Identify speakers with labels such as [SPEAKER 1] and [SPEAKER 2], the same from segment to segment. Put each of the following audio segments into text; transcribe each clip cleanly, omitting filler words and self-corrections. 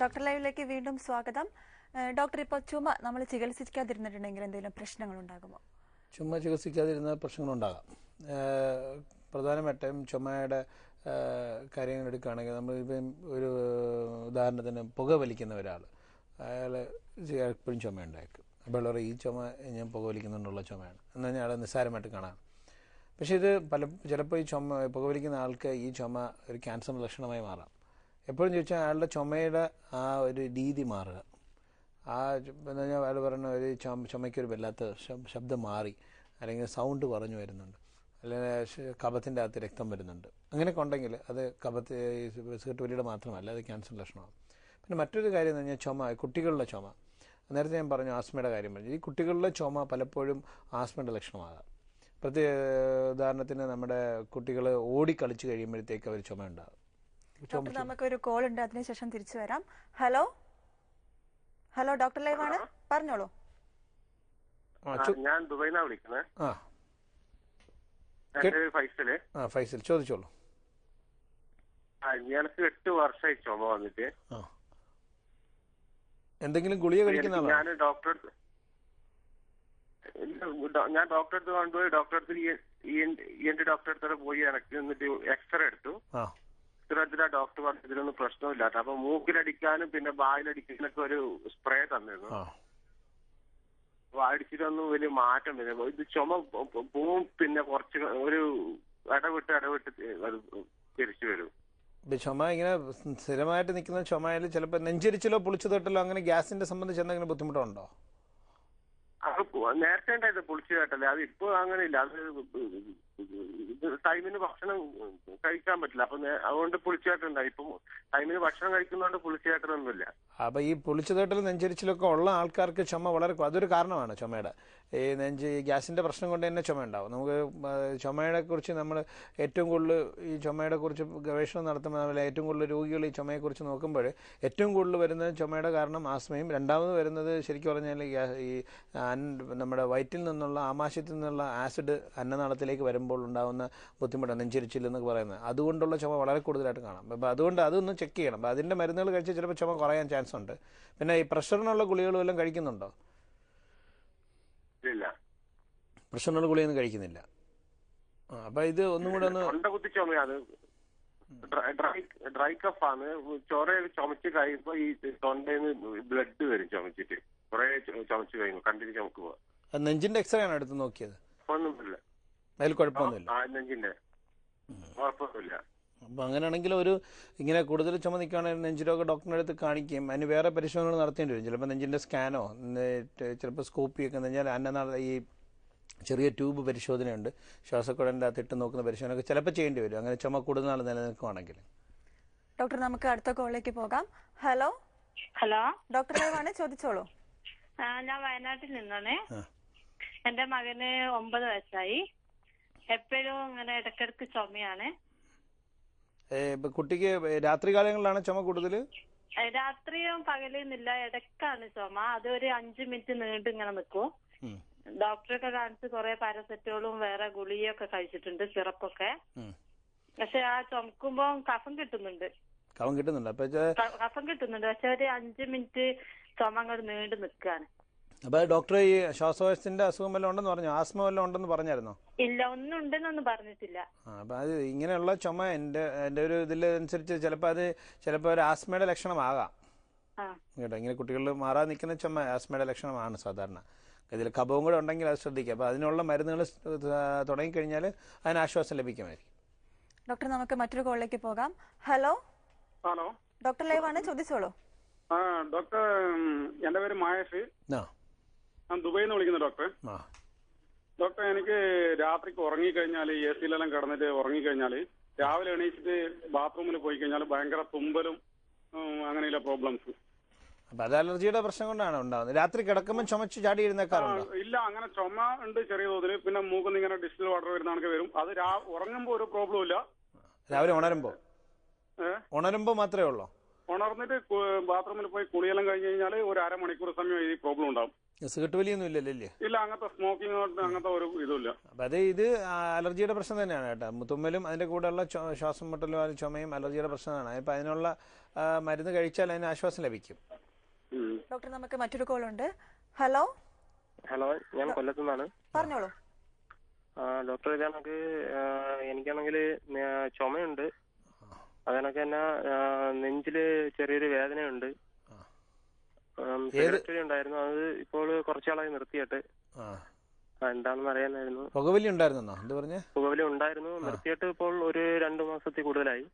[SPEAKER 1] Doctor ലൈവിലേക്ക് വീണ്ടും സ്വാഗതം. ഡോക്ടർ, ഇപ്പോൾ ചുമ നമ്മൾ ചികിത്സിക്കാതിരുന്നിട്ടുണ്ടെങ്കിൽ എന്തെങ്കിലും പ്രശ്നങ്ങൾ ഉണ്ടാകുമോ?
[SPEAKER 2] ചുമ ചികിത്സിക്കാതിരുന്ന പ്രശ്നങ്ങളുണ്ടാകാം. പ്രധാനമായിട്ടും ചുമയുടെ കാര്യങ്ങൾ എടുക്കുകയാണെങ്കിൽ നമ്മളിപ്പം ഒരു ഉദാഹരണത്തിന് പുക വലിക്കുന്ന ഒരാൾ, അയാൾ എപ്പോഴും ചുമയുണ്ടായിരിക്കും. അപ്പോൾ ഈ ചുമ ഞാൻ പുക വലിക്കുന്നുണ്ടുള്ള ചുമയാണ് എന്ന് പറഞ്ഞാൽ അയാൾ നിസ്സാരമായിട്ട് കാണാം. പക്ഷേ ഇത് ചിലപ്പോൾ ഈ പുകവലിക്കുന്ന ആൾക്ക് ഈ ചുമ ഒരു ക്യാൻസർ ലക്ഷണമായി മാറാം. എപ്പോഴും ചോദിച്ചാൽ അയാളുടെ ചുമയുടെ ആ ഒരു രീതി മാറുക, എന്ന് പറഞ്ഞാൽ അയാൾ പറയുന്ന ഒരു ചുമയ്ക്കൊരു വല്ലാത്ത ശബ്ദം മാറി, അല്ലെങ്കിൽ സൗണ്ട് കുറഞ്ഞു വരുന്നുണ്ട്, അല്ലെങ്കിൽ കഫത്തിൻ്റെ അകത്ത് രക്തം വരുന്നുണ്ട്. അങ്ങനെയൊക്കെ ഉണ്ടെങ്കിൽ അത് സിഗരറ്റ് വലിയുടെ മാത്രമല്ല, അത് ക്യാൻസർ ലക്ഷണമാണ്. പിന്നെ മറ്റൊരു കാര്യം എന്ന് പറഞ്ഞാൽ ചുമ, കുട്ടികളുടെ ചുമ. നേരത്തെ ഞാൻ പറഞ്ഞു ആസ്മയുടെ കാര്യം പറഞ്ഞു. ഈ കുട്ടികളുടെ ചുമ പലപ്പോഴും ആസ്മയുടെ ലക്ഷണമാകാം. ഉദാഹരണത്തിന് നമ്മുടെ കുട്ടികൾ ഓടിക്കളിച്ച് കഴിയുമ്പോഴത്തേക്ക് അവർ ചുമ ഉണ്ടാകും.
[SPEAKER 1] നമുക്കൊരു കോൾ ഉണ്ട്, അതിനുശേഷം തിരിച്ചു വരാം. ഹലോ ഹലോ, ഡോക്ടർ ലൈവാണ്, പറഞ്ഞോളൂ.
[SPEAKER 3] ഞാൻ ദുബൈന്നാ വിളിക്കുന്നത്.
[SPEAKER 2] ഫൈസൽ ചോദിച്ചോളൂ.
[SPEAKER 3] എനിക്ക് 8 വർഷമായി ചുമ വന്നിട്ട്.
[SPEAKER 2] എന്തെങ്കിലും ഗുളിക കഴിക്കുന്ന
[SPEAKER 3] ഞാൻ ഡോക്ടറെ അടുത്ത് കൊണ്ടുപോയി, ഡോക്ടറെ അടുത്ത് പോയി എനിക്ക് എന്നിട്ട് എക്സ്റേ എടുത്തു. ഡോക്ടർ പറഞ്ഞു ഇതിലൊന്നും പ്രശ്നമില്ലാത്ത. അപ്പൊ മൂക്കിലടിക്കാനും പിന്നെ വായിലടിക്കാനൊക്കെ ഒരു സ്പ്രേ തന്നിരുന്നു. അടിച്ചിട്ടൊന്നും വലിയ മാറ്റം വരും. ഇത് ചുമ പോവും, പിന്നെ കുറച്ച് ഒരു ഇടവിട്ട് അത് തിരിച്ചു വരും.
[SPEAKER 2] ചുമ ഇങ്ങനെ സ്ഥിരമായിട്ട് നിൽക്കുന്ന ചുമയിൽ ചിലപ്പോൾ നെഞ്ചരിച്ചിലോ പുളിച്ചു തട്ടലോ അങ്ങനെ ഗ്യാസിന്റെ സംബന്ധിച്ച് എന്തെങ്കിലും ബുദ്ധിമുട്ടുണ്ടോ?
[SPEAKER 3] അത് നേരത്തെ ഉണ്ടായത് പുളിച്ചു തട്ടല്ലേ, അത് ഇപ്പൊ അങ്ങനെയില്ല. അത് ടൈമിന് ഭക്ഷണം കഴിക്കാൻ പറ്റില്ല, അപ്പൊ അതുകൊണ്ട് പുളിച്ചേട്ടുണ്ടായി. ഇപ്പം ടൈമിന് ഭക്ഷണം കഴിക്കുന്നതുകൊണ്ട് പുളിച്ചേട്ടനൊന്നുമില്ല.
[SPEAKER 2] അപ്പൊ ഈ പുളിച്ചുതട്ടലും നെഞ്ചരിച്ചിലൊക്കെ ഉള്ള ആൾക്കാർക്ക് ചുമ വളരെ അതൊരു കാരണമാണ് ചുമയുടെ. ഈ ഗ്യാസിന്റെ പ്രശ്നം കൊണ്ട് തന്നെ ചുമ ഉണ്ടാവും. നമുക്ക് ചുമയെ കുറിച്ച് നമ്മൾ ഏറ്റവും കൂടുതൽ ഈ ചുമയുടെ കുറിച്ച് ഗവേഷണം നടത്തുമ്പോൾ ഏറ്റവും കൂടുതൽ രോഗികൾ ഈ ചുമയെക്കുറിച്ച് നോക്കുമ്പോൾ ഏറ്റവും കൂടുതൽ വരുന്നത് ചുമയുടെ കാരണം ആസ്മയും, രണ്ടാമത് വരുന്നത് ശരിക്കും പറഞ്ഞാൽ ഈ നമ്മുടെ വയറ്റിൽ നിന്നുള്ള ആമാശയത്തിൽ നിന്നുള്ള ആസിഡ് അന്നനാളത്തിലേക്ക് വരുമ്പോൾ ഉണ്ടാകുന്ന ബുദ്ധിമുട്ടാണ് നെഞ്ചരിച്ചില്ലെന്നൊക്കെ പറയുന്നത്. അതുകൊണ്ടുള്ള ചുമ വളരെ കൂടുതലായിട്ട് കാണാം. അപ്പോൾ അതുകൊണ്ട് അതൊന്ന് ചെക്ക് ചെയ്യണം. അപ്പോൾ അതിൻ്റെ മരുന്നുകൾ കഴിച്ചാൽ ചിലപ്പോൾ ചുമ കുറയാൻ ചാൻസ് ഉണ്ട്. പിന്നെ ഈ പ്രഷറിനുള്ള ഗുളികളും എല്ലാം കഴിക്കുന്നുണ്ടോ?
[SPEAKER 3] ഇല്ല,
[SPEAKER 2] പ്രഷറിനുള്ള ഗുളിയൊന്നും കഴിക്കുന്നില്ല. അപ്പൊ ഇത് ഒന്നും കൂടെ ഒന്ന്
[SPEAKER 3] ഡ്രൈ കഫാണ്. ചോറ ചുമച്ച് കഴിയുമ്പോ ഈ തൊണ്ടയിൽ ബ്ലഡ് വരും. ചുമച്ചിട്ട് കുറെ ചുമച്ച് കഴിയുമ്പോ കണ്ടിട്ട് ചുമക്ക് പോവാ.
[SPEAKER 2] നെഞ്ചിന്റെ എക്സ്റേ ആണ് എടുത്ത് നോക്കിയത്?
[SPEAKER 3] ഒന്നുമില്ല,
[SPEAKER 2] അതിൽ കുഴപ്പമൊന്നുമില്ല.
[SPEAKER 3] നെഞ്ചിന്റെ കുഴപ്പമൊന്നുമില്ല.
[SPEAKER 2] അപ്പം അങ്ങനെയാണെങ്കിൽ ഒരു ഇങ്ങനെ കൂടുതൽ ചുമ നിൽക്കുകയാണെങ്കിൽ നെഞ്ചിരോഗ ഡോക്ടറിൻ്റെ അടുത്ത് കാണിക്കുകയും അതിന് വേറെ പരിശോധനകൾ നടത്തേണ്ടി വരും. ചിലപ്പോൾ നെഞ്ചിൻ്റെ സ്കാനോ ചിലപ്പോൾ സ്കോപ്പിയൊക്കെ എന്ന് പറഞ്ഞാൽ അന്നനാള ഈ ചെറിയ ട്യൂബ് പരിശോധനയുണ്ട്, ശ്വാസക്കുഴലിൻ്റെ അകത്ത് ഇട്ട് നോക്കുന്ന പരിശോധനയൊക്കെ ചിലപ്പോൾ ചെയ്യേണ്ടി വരും, അങ്ങനെ ചുമ കൂടുതൽ നാൾ നിലനിൽക്കുകയാണെങ്കിൽ.
[SPEAKER 1] ഡോക്ടർ, നമുക്ക് അടുത്ത കോളിലേക്ക് പോകാം. ഹലോ
[SPEAKER 4] ഹലോ,
[SPEAKER 1] ഡോക്ടർ ലൈവാണ്, ചോദിച്ചോളൂ.
[SPEAKER 4] ഞാൻ വയനാട്ടിൽ നിന്നാണ്. എന്റെ മകന് 9 വയസ്സായി. എപ്പോഴും ഇങ്ങനെ ഇടക്കിടക്ക് ചുമയാണ്.
[SPEAKER 2] കുട്ടിക്ക് രാത്രി കാലങ്ങളിലാണ് ചുമ കൂടുതൽ?
[SPEAKER 4] രാത്രിയും പകലൊന്നുമില്ല, ഇടക്കാണ് ചുമ. അതൊരു 5 മിനിറ്റ് നീണ്ട് ഇങ്ങനെ നിൽക്കും. ഡോക്ടറൊക്കെ കാണിച്ച് കുറെ പാരസെറ്റോളും വേറെ ഗുളിയൊക്കെ കഴിച്ചിട്ടുണ്ട്, സിറപ്പൊക്കെ. പക്ഷെ ആ ചുമക്കുമ്പോ കഫം കിട്ടുന്നുണ്ട്. കഫം കിട്ടുന്നുണ്ട്, പക്ഷെ ഒരു 5 മിനിറ്റ് ചുമ അങ്ങോട്ട് നീണ്ട് നിൽക്കാണ്.
[SPEAKER 2] അപ്പൊ ഡോക്ടർ ഈ ശ്വാസകോശത്തിന്റെ അസുഖം വല്ലതും ഉണ്ടെന്ന് പറഞ്ഞു, ആസ്മ വല്ലതും ഉണ്ടെന്ന് പറഞ്ഞായിരുന്നോ?
[SPEAKER 4] ഇല്ല, ഒന്നും ഉണ്ടെന്നൊന്നും പറഞ്ഞിട്ടില്ല.
[SPEAKER 2] അപ്പൊ അത് ഇങ്ങനെയുള്ള ചുമ എന്റെ ഒരു ഇതിലനുസരിച്ച് ചിലപ്പോ ഒരു ആസ്മയുടെ ലക്ഷണമാകാം കേട്ടോ. ഇങ്ങനെ കുട്ടികളിൽ മാറാതെ നിൽക്കുന്ന ചുമ ആസ്മയുടെ ലക്ഷണമാണ് സാധാരണ. ഇതിൽ കഫവും കൂടെ ഉണ്ടെങ്കിൽ അത് ശ്രദ്ധിക്കുക. അപ്പൊ അതിനുള്ള മരുന്നുകൾ തുടങ്ങിക്കഴിഞ്ഞാൽ അതിന് ആശ്വാസം ലഭിക്കുമായിരിക്കും.
[SPEAKER 1] ഡോക്ടർ, നമുക്ക് മറ്റൊരു കോളിലേക്ക് പോകാം. ഹലോ
[SPEAKER 5] ഹലോ,
[SPEAKER 1] ഡോക്ടർ ലൈവാണ്, ചോദിച്ചോളൂ.
[SPEAKER 5] ഡോക്ടർ, എന്റെ പേര് മഹേഷ്. ഞാൻ ദുബൈയിൽ നിന്ന് വിളിക്കുന്നു ഡോക്ടർ. ഡോക്ടർ, എനിക്ക് രാത്രിക്ക് ഉറങ്ങിക്കഴിഞ്ഞാൽ AC-ലെല്ലാം കിടന്നിട്ട് ഉറങ്ങിക്കഴിഞ്ഞാൽ രാവിലെ എണീച്ചിട്ട് ബാത്റൂമിൽ പോയി കഴിഞ്ഞാൽ ഭയങ്കര തുമ്പലും അങ്ങനെയുള്ള പ്രോബ്ലംസ്.
[SPEAKER 2] അപ്പൊ അത് അലർജിയുടെ പ്രശ്നം കൊണ്ടാണ് ഉണ്ടാവുന്നത്. രാത്രി കിടക്കുമ്പോൾ ചുമച്ച് ചാടി എഴുന്നേക്കാറുണ്ടോ?
[SPEAKER 5] ഇല്ല, അങ്ങനെ ചുമ ഉണ്ട് ചെറിയ തോതിൽ. പിന്നെ മൂക്കിൽ ഇങ്ങനെ ഡിസ്റ്റിൽ വാട്ടർ വരുന്ന വരും. അത് ഉറങ്ങുമ്പോ ഒരു പ്രോബ്ലം ഇല്ല.
[SPEAKER 2] രാവിലെ ഉണരുമ്പോ മാത്രമേ ഉള്ളൂ?
[SPEAKER 5] ഉണർന്നിട്ട് ബാത്റൂമിൽ പോയി കുളിയെല്ലാം കഴിഞ്ഞ് കഴിഞ്ഞാൽ ഒരു അരമണിക്കൂർ സമയം ഈ പ്രോബ്ലം ഉണ്ടാവും.
[SPEAKER 2] സിഗരറ്റ് വലിയൊന്നും ഇല്ലല്ലേ?
[SPEAKER 5] ഇല്ല, അങ്ങനത്തെ സ്മോക്കിംഗ് അങ്ങനത്തെ ഒരു ഇതുമില്ല.
[SPEAKER 2] അപ്പം ഇത് അലർജിയുടെ പ്രശ്നം തന്നെയാണ് കേട്ടോ. തുമ്മലും അതിൻ്റെ കൂടെയുള്ള ശ്വാസം മുട്ടലും ചുമയും അലർജിയുടെ പ്രശ്നമാണ്. അപ്പം അതിനുള്ള മരുന്ന് കഴിച്ചാൽ അതിന് ആശ്വാസം ലഭിക്കും.
[SPEAKER 1] ഡോക്ടർ, നമുക്ക് മറ്റൊരു കോൾ ഉണ്ട്. ഹലോ
[SPEAKER 3] ഹലോ, ഞാൻ കൊല്ലത്തു നിന്നാണ്.
[SPEAKER 1] പറഞ്ഞോളൂ
[SPEAKER 3] ഡോക്ടർ. ഇതാണെങ്കിൽ എനിക്കാണെങ്കിൽ ചുമയുണ്ട്, അതിനൊക്കെ തന്നെ നെഞ്ചില് ചെറിയൊരു വേദനയുണ്ട്. സിഗരറ്റ് ഉണ്ടായിരുന്നു, അത് ഇപ്പോൾ കുറച്ചാളായി നിർത്തിയിട്ട്. എന്താണെന്ന് അറിയാനായിരുന്നു.
[SPEAKER 2] പുകവലി ഉണ്ടായിരുന്നോ? എന്ത് പറഞ്ഞേ?
[SPEAKER 3] പുകവലി ഉണ്ടായിരുന്നു, നിർത്തിയിട്ട് ഇപ്പോൾ ഒരു 2 മാസത്തിൽ കൂടുതലായി.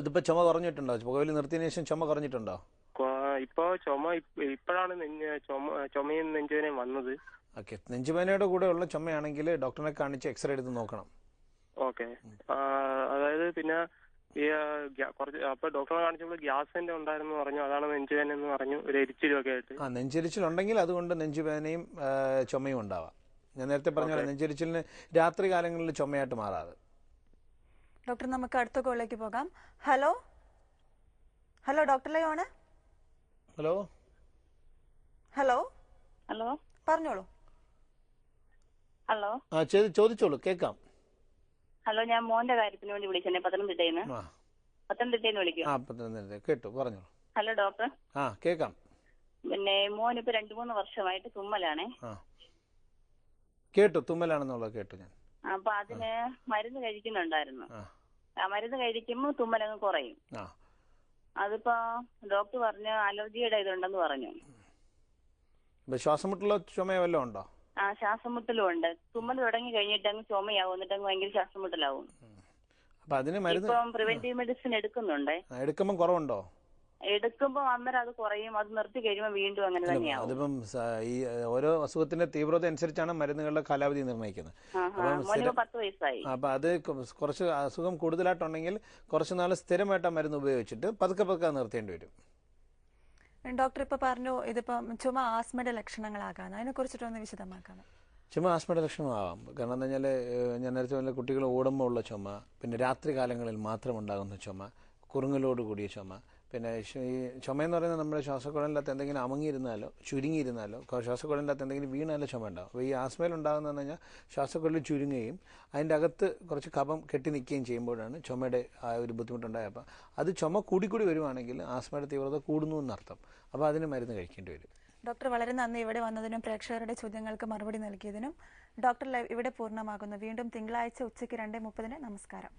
[SPEAKER 2] ഇതിപ്പോ ചുമ കുറഞ്ഞിട്ടുണ്ടോ? പുകവലി നിർത്തിയതിനു ശേഷം ചുമ കുറഞ്ഞിട്ടുണ്ടോ?
[SPEAKER 3] ഇപ്പോ ചുമ ഇപ്പോഴാണ് ചുമയും നെഞ്ചുവേനയും വന്നത്.
[SPEAKER 2] ഓക്കെ, നെഞ്ചുവേനയുടെ കൂടെ ഉള്ള ചുമയാണെങ്കിൽ ഡോക്ടറിനെ കാണിച്ച് എക്സ്റേ എടുത്ത് നോക്കണം.
[SPEAKER 3] ഓക്കെ, അതായത് പിന്നെ ഈ കുറച്ച് അപ്പൊ ഡോക്ടറെ കാണിച്ചപ്പോൾ ഗ്യാസിന്റെ ഉണ്ടായിരുന്നു പറഞ്ഞു, അതാണ് നെഞ്ചുവേന എന്ന് പറഞ്ഞു, ഒരു എരിച്ചിലും ഒക്കെ ആയിട്ട്.
[SPEAKER 2] നെഞ്ചെരിച്ചിലുണ്ടെങ്കിൽ അതുകൊണ്ട് നെഞ്ചുവേനയും ചുമയും ഉണ്ടാവാം. ഞാൻ നേരത്തെ പറഞ്ഞ നെഞ്ചെരിച്ചിലിന് രാത്രി കാലങ്ങളിൽ ചുമയായിട്ട് മാറാതെ.
[SPEAKER 1] ഡോക്ടർ, നമുക്ക് അടുത്ത കോളിലേക്ക് പോകാം. ഹലോ ഹലോ, ഡോക്ടർ ലൈവാണ്.
[SPEAKER 2] ഹലോ
[SPEAKER 1] ഹലോ
[SPEAKER 4] ഹലോ,
[SPEAKER 1] പറഞ്ഞോളൂ.
[SPEAKER 4] ഹലോ
[SPEAKER 2] ചോദിച്ചോളൂ, കേൾക്കാം.
[SPEAKER 4] ഹലോ, ഞാൻ മോന്റെ കാര്യത്തിന് വേണ്ടി വിളിച്ചേ, പത്തനംതിട്ടയിൽ നിന്ന് വിളിക്കും.
[SPEAKER 2] കേട്ടു, പറഞ്ഞോളൂ.
[SPEAKER 4] Hello doctor.
[SPEAKER 2] കേൾക്കാം.
[SPEAKER 4] പിന്നെ മോൻ ഇപ്പൊ 2-3 വർഷമായിട്ട് തുമ്മലാണേ.
[SPEAKER 2] കേട്ടു, തുമ്മലാണെന്നുള്ളത് കേട്ടു ഞാൻ.
[SPEAKER 4] അപ്പൊ അതിന് മരുന്ന് കഴിക്കുന്നുണ്ടായിരുന്നു. ആ മരുന്ന് കഴിക്കുമ്പോ തുമ്മലങ്ങ് കുറയും. അതിപ്പോ ഡോക്ടർ പറഞ്ഞു അലർജിയുടെ ഇതുണ്ടെന്ന് പറഞ്ഞു.
[SPEAKER 2] ശ്വാസം മുട്ടലോ ചുമയോ വല്ലതും ഉണ്ടോ?
[SPEAKER 4] ശ്വാസം മുട്ടലും ഉണ്ട്. തുമ്മൽ തുടങ്ങി കഴിഞ്ഞിട്ട് അങ്ങ് ചുമയാവും, എന്നിട്ട് അങ്ങ് ഭയങ്കര ശ്വാസം മുട്ടലാവും.
[SPEAKER 2] അപ്പൊ അതിന് മരുന്ന്
[SPEAKER 4] ഇപ്പം പ്രിവെന്റീവ് മെഡിസിൻ എടുക്കുന്നുണ്ട്.
[SPEAKER 2] എടുക്കുമ്പോൾ കുറവുണ്ടോ?
[SPEAKER 4] എടുക്കുമ്പോ അന്നേരം അത് കുറയും, അത് നിർത്തി കഴിയുമ്പോൾ വീണ്ടും അങ്ങനെ തന്നെയാവും.
[SPEAKER 2] അതിപ്പം ഈ ഓരോ അസുഖത്തിന്റെ തീവ്രത അനുസരിച്ചാണ് മരുന്നുകളുടെ കാലാവധി നിർണ്ണയിക്കുന്നത്.
[SPEAKER 4] 10 വയസ്സായി.
[SPEAKER 2] അപ്പൊ അത് കുറച്ച് അസുഖം കൂടുതലായിട്ടുണ്ടെങ്കിൽ കുറച്ച് നാൾ സ്ഥിരമായിട്ട് ആ മരുന്ന് ഉപയോഗിച്ചിട്ട് പതുക്കെ പതുക്കെ നിർത്തേണ്ടി വരും.
[SPEAKER 1] ഡോക്ടർ ഇപ്പൊ പറഞ്ഞു ഇതിപ്പം ചുമ ആസ്മയുടെ ലക്ഷണങ്ങളാകാൻ, അതിനെ കുറിച്ചിട്ടൊന്ന് വിശദമാക്കാമോ?
[SPEAKER 2] ചുമ ആസ്മയുടെ ലക്ഷണമാകാം. കാരണം എന്താ വെച്ചാൽ ഞാൻ നേരത്തെ പറഞ്ഞ കുട്ടികൾ ഓടുമ്പോൾ ഉള്ള ചുമ, പിന്നെ രാത്രി കാലങ്ങളിൽ മാത്രം ഉണ്ടാകുന്ന ചുമ, കുറുങ്ങലോട് കൂടിയ ചുമ, പിന്നെ ഈ ചുമയെന്ന് പറയുന്നത് നമ്മുടെ ശ്വാസക്കുഴലിനകത്ത് എന്തെങ്കിലും അമങ്ങിയിരുന്നാലോ ചുരുങ്ങിയിരുന്നാലോ ശ്വാസക്കുഴലിനകത്ത് എന്തെങ്കിലും വീണാലോ ചുമ ഉണ്ടാകും. അപ്പോൾ ഈ ആസ്മയിൽ ഉണ്ടാകുന്നതെന്ന് പറഞ്ഞാൽ ശ്വാസക്കുഴലിൽ ചുരുങ്ങുകയും അതിൻ്റെ അകത്ത് കുറച്ച് കഫം കെട്ടി നിൽക്കുകയും ചെയ്യുമ്പോഴാണ് ചുമയുടെ ആ ഒരു ബുദ്ധിമുട്ടുണ്ടായത്. അപ്പോൾ അത് ചുമ കൂടിക്കൂടി വരുവാണെങ്കിൽ ആസ്മയുടെ തീവ്രത കൂടുന്നു എന്നർത്ഥം. അപ്പോൾ അതിന് മരുന്ന് കഴിക്കേണ്ടി വരും.
[SPEAKER 1] ഡോക്ടർ, വളരെ നന്ദി ഇവിടെ വന്നതിനും പ്രേക്ഷകരുടെ ചോദ്യങ്ങൾക്ക് മറുപടി നൽകിയതിനും. ഡോക്ടർ ലൈവ് ഇവിടെ പൂർണ്ണമാകുന്നു. വീണ്ടും തിങ്കളാഴ്ച ഉച്ചയ്ക്ക് 2:30. നമസ്കാരം.